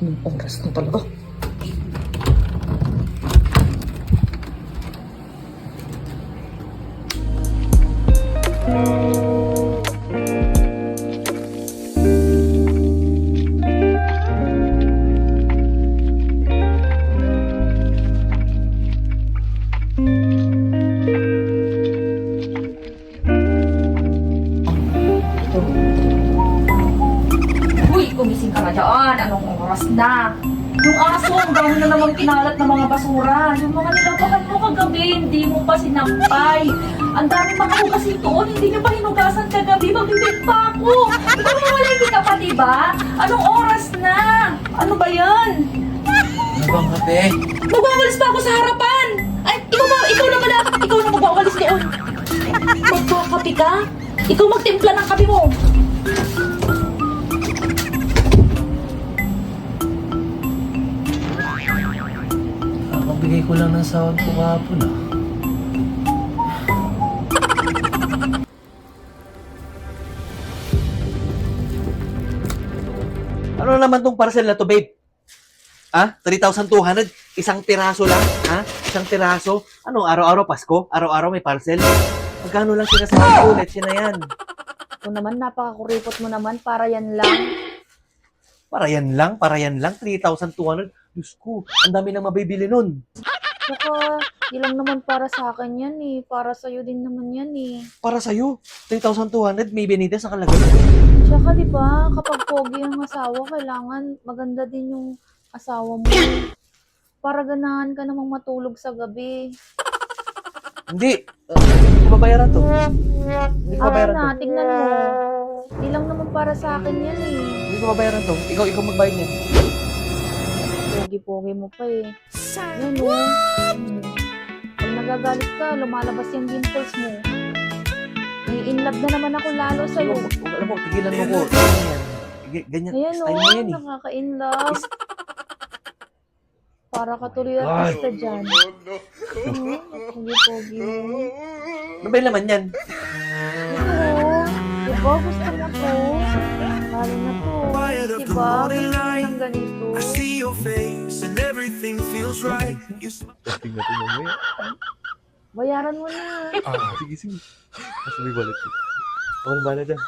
Anong oras na talaga? Uy, gumising ka na dyan. Anong oras na? Yung aso, ang dami na namang kinalat ng mga basura. Yung mga nilabahan mo kagabi, hindi mo pa sinampay. Ang dami mga hugas doon, hindi nyo pa hinugasan kagabi. Magbibig pa ako. Ikaw hiwalay ka pa, diba? Anong oras na? Ano ba yan? Ano bang kape? Magwawalis pa ako sa harapan. Ay, ikaw na pala. Ikaw na magwawalis doon. Magkakapi ka? Ikaw magtimpla ng kape mo. Kakabigay ko lang ng sahod ko kahapon ah. Ano naman tong parcel na to, babe? Ha? 3,200? Isang piraso lang? Ha? Isang piraso? Ano, araw-araw Pasko? Araw-araw may parcel? Magkano lang sinasahod ko ulit? Siya na yan. Ito naman, napakakuripot mo naman. Para yan lang. Para yan lang. 3,200? Diyos ko, ang dami nang mabibili nun. Saka, ilang naman para sa akin yan eh. Para sa'yo din naman yan eh. Para sa'yo, 3,200, may Benitez nakalagay. Tsaka di ba kapag pogi ang asawa, kailangan maganda din yung asawa mo. Para ganahan ka namang matulog sa gabi. Hindi. Hindi ko babayaran to. Hindi ko babayaran to. Na, tingnan mo. Di lang naman para sa akin yan eh. Hindi ko babayaran to. Ikaw magbayad niyan. Pogi-pogi mo pa eh. Yan o. Pag nagagalit ka, lumalabas yung dimples mo. May in love na naman ako lalo sa'yo. Alam mo, tigilan mo ko. Ganyan. Ganyan. Ayan o, Style mo yan eh. nakaka-in love. Para ka tuloy artista dyan. Pogi-pogi mo. Ano ba yung laman yan? Ito, diba gusto mo to? Lalo na to. Diba gusto mo ng ganito? I see your face and everything feels right. You smile. Tingnan natin mamaya. Bayaran mo na. Sige. Mas may wallet ko. Ako na bahala dyan.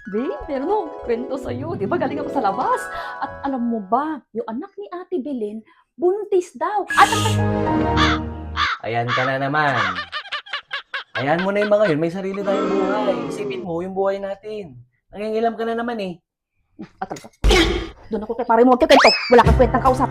Babe, meron akong kwento sa'yo. Di ba galing ako sa labas? At alam mo ba, yung anak ni Ate Belen, buntis daw. At Ayan ka na naman. Ayan mo na yung mga yun. May sarili tayong buhay. Isipin mo yung buhay natin. Nangingilam ka na naman eh. talaga. Doon ako kay pare mo. Huwag kayo kwento. Wala kang kwentang kausap.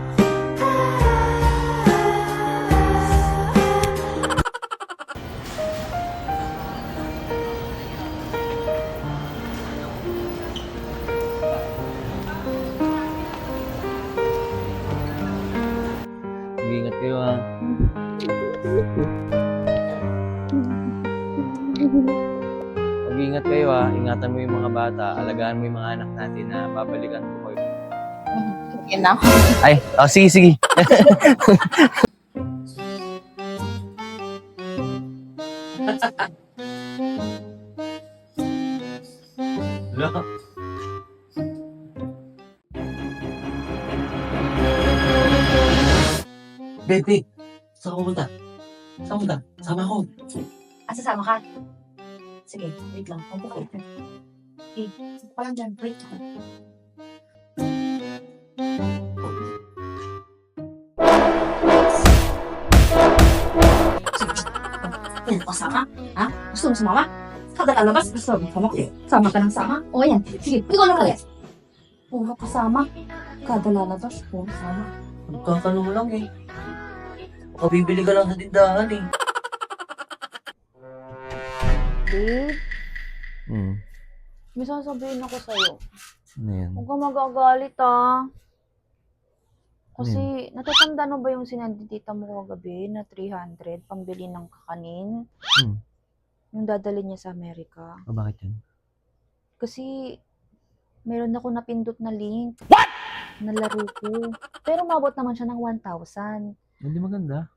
Mag-ingat kayo ha. Mag-ingat kayo ha. Ingatan mo yung mga bata. Alagaan mo yung mga anak natin na babalikan ko kayo. Yan na. Ay, sige. Wala. Babe, saan ka pupunta? Saan punta? Sama ko. Sasama ka? Sige, wait lang. Upo ka. Okay, upo ka lang dyan. Wait lang. Yan, kasama? Ha? Gusto mo sumama? Kada kalabas, gusto mo sama? Sama ka ng sama? O yan, sige, ikaw na kaya. Puro kasama. Kada lalabas, puro sama. Magkakano lang eh. Makabibili ka lang sa tindahan eh. Babe, Hmm. may sasabihin ako sa'yo. Ano yan? Huwag ka magagalit ah. Kasi, natatanda mo ba yung sinanditita mo kagabi na 300 pambili ng kakanin? Hmm. Yung dadali niya sa Amerika. Bakit yan? Kasi, meron ako napindot na link. What? Na laro ko. Pero mabot naman siya ng 1,000. Hindi maganda.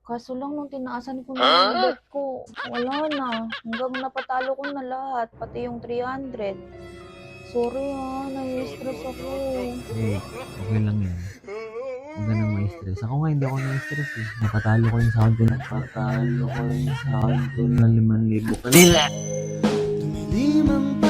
Kaso lang nung tinaasan ko na yung bet ko, wala na. Hanggang napatalo ko na lahat, pati yung 300. Sorry nai-stress ako. Eh, okay lang yan. Huwag ka nang ma-stress. Ako nga, hindi ako na-stress eh. Napatalo ko yung sound ko na. Napatalo ko yung sound ko na 5,000 kanila. Tumilim ang